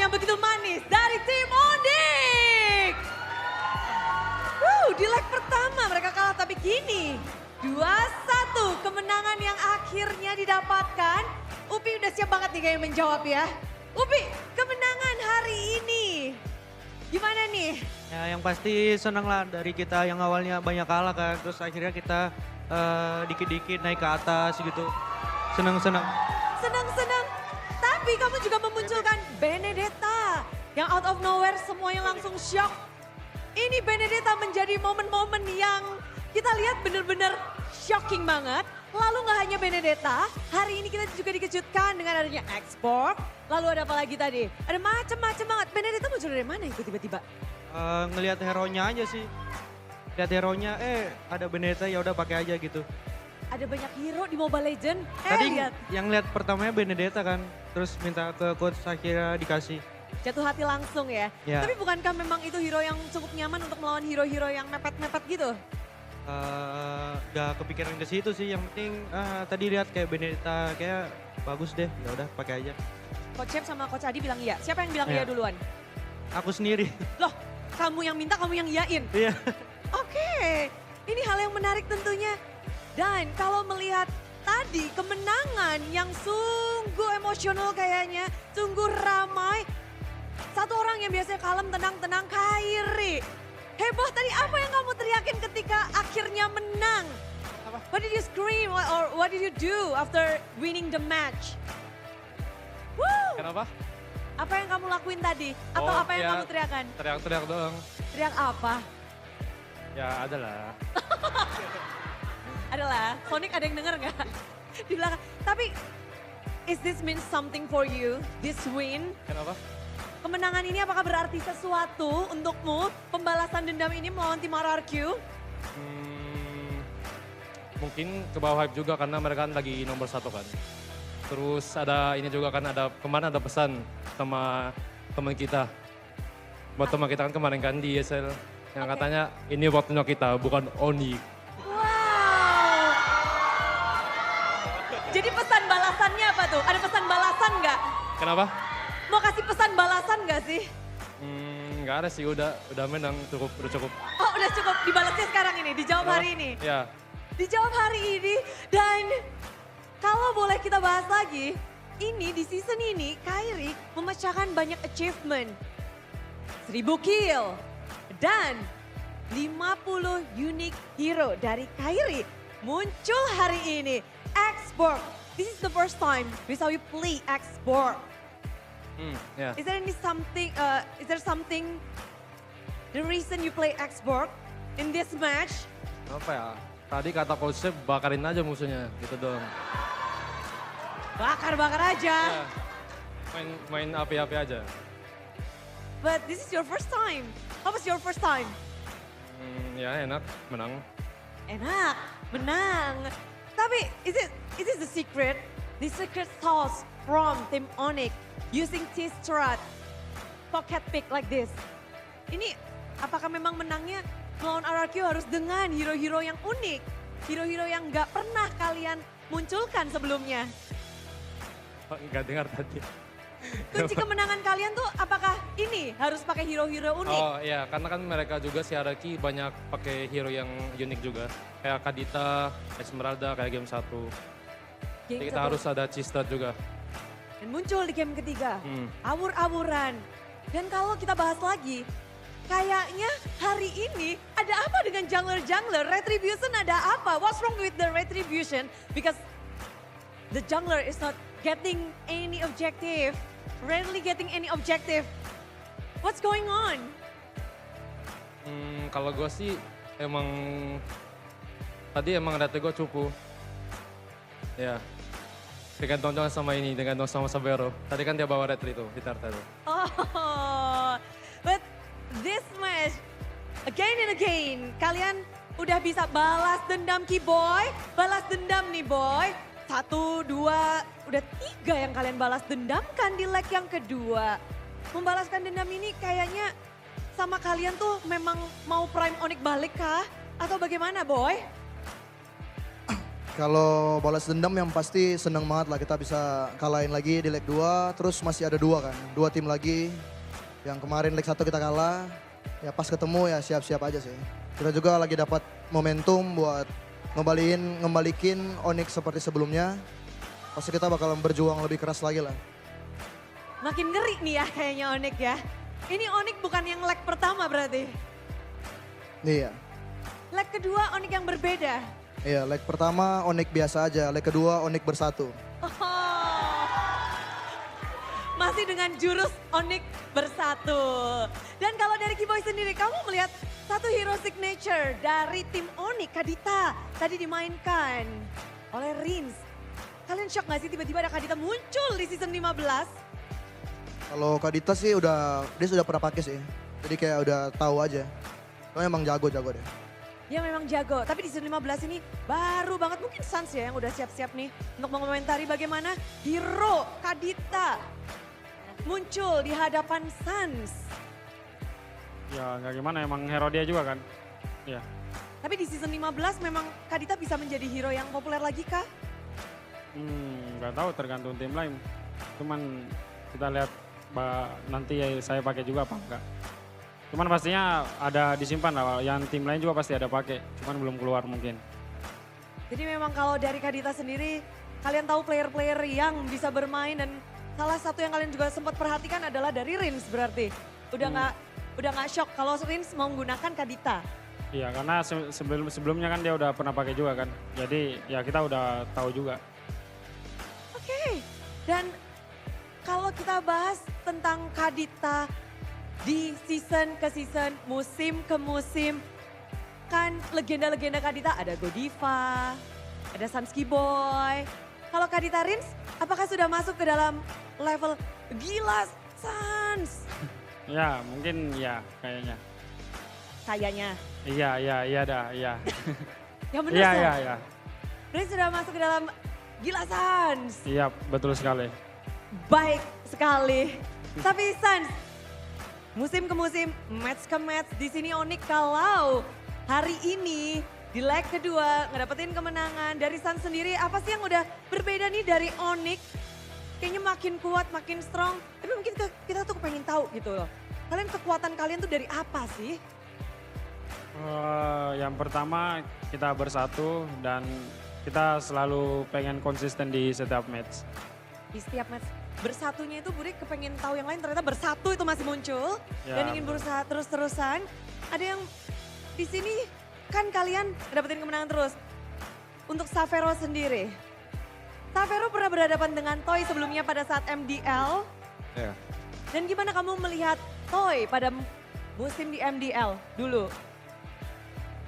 yang begitu manis dari tim Onyx. Di leg pertama mereka kalah tapi kini 2-1 kemenangan yang akhirnya didapatkan. Upi udah siap banget nih kayak menjawab ya. Upi, kemenangan hari ini gimana nih? Ya yang pasti senang lah dari kita yang awalnya banyak kalah kan. Terus akhirnya kita dikit-dikit naik ke atas gitu. Senang-senang. Senang-senang. Tapi kamu juga memunculkan Benedetta yang out of nowhere semuanya langsung shock. Ini Benedetta menjadi momen-momen yang kita lihat benar-benar shocking banget. Lalu nggak hanya Benedetta, hari ini kita juga dikejutkan dengan adanya export. Lalu ada apa lagi tadi? Ada macam-macam banget. Benedetta muncul dari mana itu tiba-tiba? Ngelihat hero-nya aja sih. Lihat hero-nya, ada Benedetta ya udah pakai aja gitu. Ada banyak hero di Mobile Legends. Tadi Lihat. yang lihat pertamanya Benedetta kan, terus minta ke coach akhirnya dikasih. Jatuh hati langsung ya. Ya. Tapi bukankah memang itu hero yang cukup nyaman untuk melawan hero-hero yang mepet-mepet gitu? Gak kepikiran ke situ sih, yang penting tadi lihat kayak Benedetta kayak bagus deh, ya udah pakai aja. Coach Chef sama Coach Adi bilang iya. Siapa yang bilang iya Iya. duluan? Aku sendiri. Loh, kamu yang minta, kamu yang iyain. Iya. Oke, ini hal yang menarik tentunya. Dan kalau melihat tadi kemenangan yang sungguh emosional kayaknya, sungguh ramai. Satu orang yang biasanya kalem, tenang-tenang, Kairi. Heboh tadi apa yang kamu teriakin ketika akhirnya menang? Apa? What did you scream or what did you do after winning the match? Woo! Kenapa? Apa yang kamu lakuin tadi? Atau Oh, apa yang ya. kamu teriakan? Teriak-teriak doang. Teriak apa? Ya ada lah. Adalah, Sonic ada yang denger nggak? Di belakang. Tapi, is this mean something for you, this win? Kenapa? Kemenangan ini apakah berarti sesuatu untukmu? Pembalasan dendam ini melawan tim RRQ? Mungkin ke bawah hype juga karena mereka kan lagi nomor 1 kan. Terus ada ini juga kan, kemarin ada pesan sama teman kita. Buat teman kita kan kemarin kan di ESL. Yang Oke. katanya ini waktunya kita, bukan Oni. Wow. Jadi pesan balasannya apa tuh? Ada pesan balasan nggak? Kenapa? Mau kasih pesan balasan nggak sih? Nggak ada sih, udah menang, udah cukup. Oh udah cukup, dibalasnya sekarang ini, dijawab Kenapa? hari ini. Ya, Dijawab hari ini dan kalau boleh kita bahas lagi, ini di season ini Kairi memecahkan banyak achievement. 1000 kill dan 50 unique hero dari Kairi muncul hari ini. Export, this is the first time we saw you play Export. ya. Is there something, the reason you play Export in this match? Apa ya? Tadi kata coach bakarin aja musuhnya, gitu doang. Bakar-bakar aja. Ya, main api-api aja. But this is your first time. How was your first time? Ya enak, menang. Enak, menang. Tapi is it the secret? The secret sauce from Team Onyx using T-Strat pocket pick like this. Ini apakah memang menangnya melawan RRQ harus dengan hero-hero yang unik? Hero-hero yang nggak pernah kalian munculkan sebelumnya. Nggak dengar tadi. Kunci kemenangan kalian tuh apakah ini harus pakai hero-hero unik? Oh iya, karena kan mereka juga si Araki banyak pakai hero yang unik juga. Kayak Kadita, Esmeralda, kayak game 1. Game Jadi kita satu. harus ada Cistad juga. Dan muncul di game ketiga, awur-awuran. Dan kalau kita bahas lagi, kayaknya hari ini ada apa dengan jungler-jungler? Retribution ada apa? What's wrong with the Retribution? Because the jungler is not getting any objective. Rarely getting any objective. What's going on? Kalau gue sih emang tadi emang rate gue cukup. Ya. Tergantung sama ini, tergantung sama Sabero. Tadi kan dia bawa retri itu, di Tartar. Oh, but this match, again and again, kalian udah bisa balas dendam Boy, balas dendam nih Boy. 1, 2, udah 3 yang kalian balas dendamkan di leg yang kedua. Membalaskan dendam ini kayaknya sama kalian tuh memang mau Prime Onyx balik kah? Atau bagaimana Boy? Kalau balas dendam yang pasti seneng banget lah kita bisa kalahin lagi di leg 2. Terus masih ada 2 kan, 2 tim lagi. Yang kemarin leg 1 kita kalah, ya pas ketemu ya siap-siap aja sih. Kita juga lagi dapat momentum buat ngembalikin Onyx seperti sebelumnya. Pasti kita bakalan berjuang lebih keras lagi lah. Makin ngeri nih ya kayaknya Onyx ya. Ini Onyx bukan yang leg pertama berarti. Iya. Leg kedua Onyx yang berbeda. Iya, leg pertama Onyx biasa aja, leg kedua Onyx bersatu. Oh. Masih dengan jurus Onyx bersatu. Dan kalau dari Kiboy sendiri, kamu melihat satu hero signature dari tim Onyx, Kadita, tadi dimainkan oleh Rins. Kalian shock gak sih tiba-tiba ada Kadita muncul di season 15? Kalau Kadita sih dia sudah pernah pakai sih. Jadi kayak udah tahu aja. Soalnya emang jago deh. Ya memang jago, tapi di season 15 ini baru banget. Mungkin Sans ya yang udah siap-siap nih untuk mengomentari bagaimana hero Kadita muncul di hadapan Sans. Ya nggak gimana, emang hero dia juga kan. Ya. Tapi di season 15 memang Kadita bisa menjadi hero yang populer lagi kah? Nggak tahu, tergantung tim lain. Cuman kita lihat nanti ya saya pakai juga apa enggak. Cuman pastinya ada disimpan lah, yang tim lain juga pasti ada pakai, cuman belum keluar mungkin. Jadi memang kalau dari Kadita sendiri, kalian tahu player-player yang bisa bermain dan salah satu yang kalian juga sempat perhatikan adalah dari Rins berarti. Udah nggak shock kalau Rins mau menggunakan Kadita. Iya, karena sebelumnya kan dia udah pernah pakai juga kan. Jadi ya kita udah tahu juga. Oke, dan kalau kita bahas tentang Kadita di season ke season, musim ke musim, kan legenda-legenda Kadita ada Godiva, ada Sansky Boy. Kalau Kadita Rins, apakah sudah masuk ke dalam level gila Sans? Ya mungkin ya kayaknya. Kayaknya. Iya dah, iya. Yang benar Iya, Sans? iya, iya. Rins sudah masuk ke dalam gila Sans. Iya, betul sekali. Baik sekali. Tapi Sans, musim ke musim, match ke match, di sini Onyx kalau hari ini di leg kedua ngedapetin kemenangan. Dari Sans sendiri apa sih yang udah berbeda nih dari Onyx? Kayaknya makin kuat, makin strong. Tapi mungkin kita tuh pengen tahu gitu loh. Kalian kekuatan kalian tuh dari apa sih? Yang pertama kita bersatu dan kita selalu pengen konsisten di setiap match. Di setiap match bersatunya itu Burik kepengen tahu yang lain, ternyata bersatu itu masih muncul. Ya, Dan ingin berusaha terus-terusan. Ada yang di sini kan kalian dapetin kemenangan terus. Untuk Savero sendiri. Savero pernah berhadapan dengan Toy sebelumnya pada saat MDL. Iya. Dan gimana kamu melihat Toy pada musim di MDL dulu?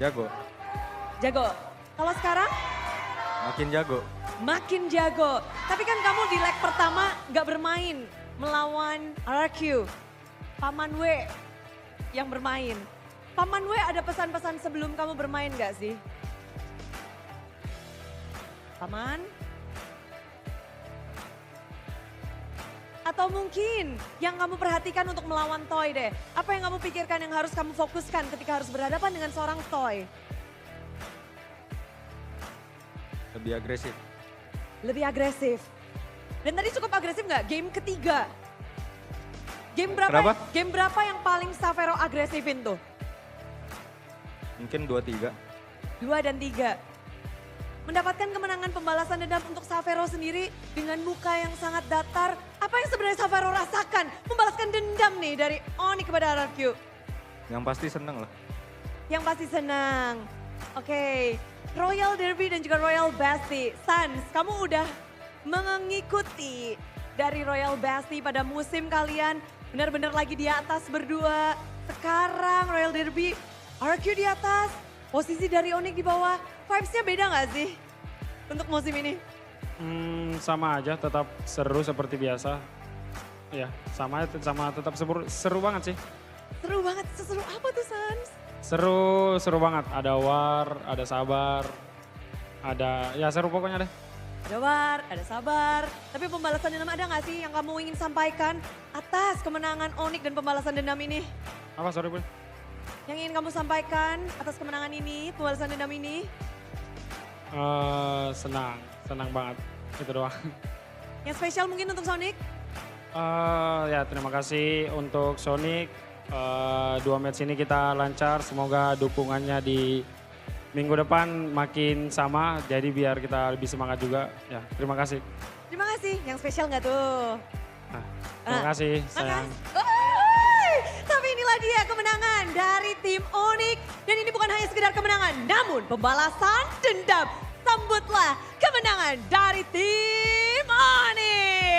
Jago, Jago. Kalau sekarang? makin jago. Makin jago. Tapi kan kamu di leg pertama gak bermain melawan RQ. Paman W yang bermain. Paman W ada pesan-pesan sebelum kamu bermain gak sih? Paman? Atau mungkin yang kamu perhatikan untuk melawan Toy deh. Apa yang kamu pikirkan yang harus kamu fokuskan ketika harus berhadapan dengan seorang Toy? Lebih agresif. Lebih agresif. Dan tadi cukup agresif nggak? Game ketiga. Game berapa? Kenapa? Game berapa yang paling Savero agresifin tuh? Mungkin 2-3. 2 dan 3. Mendapatkan kemenangan pembalasan dendam untuk Savero sendiri dengan muka yang sangat datar. Apa yang sebenarnya Savero rasakan? Membalaskan dendam nih dari Onyx kepada RQ. Yang pasti seneng lah. Yang pasti senang. Oke, Royal Derby dan juga Royal Basti. Sans, kamu udah mengikuti dari Royal Basti pada musim kalian. Benar-benar lagi di atas berdua. Sekarang Royal Derby, RQ di atas. Posisi dari Onyx di bawah. Vibes-nya beda gak sih untuk musim ini? Sama aja, tetap seru seperti biasa. Ya, sama tetap seru banget sih. Seru banget, seseru apa tuh Sans? Seru banget. Ada war, ada sabar, ada ya seru pokoknya deh. Ada war, ada sabar. Tapi pembalasan dendam ada gak sih yang kamu ingin sampaikan atas kemenangan Onyx dan pembalasan dendam ini? Apa sorry Bun? Yang ingin kamu sampaikan atas kemenangan ini, pembalasan dendam ini? Senang banget. Itu doang. Yang spesial mungkin untuk Sonic? Ya terima kasih untuk Sonic. 2 match ini kita lancar. Semoga dukungannya di minggu depan makin sama. Jadi biar kita lebih semangat juga. Ya terima kasih. Terima kasih. Yang spesial nggak tuh? Terima kasih sayang. Tapi inilah dia kemenangan dari tim Onyx. Dan ini bukan hanya sekedar kemenangan, namun pembalasan dendam. Sambutlah kemenangan dari tim Onyx.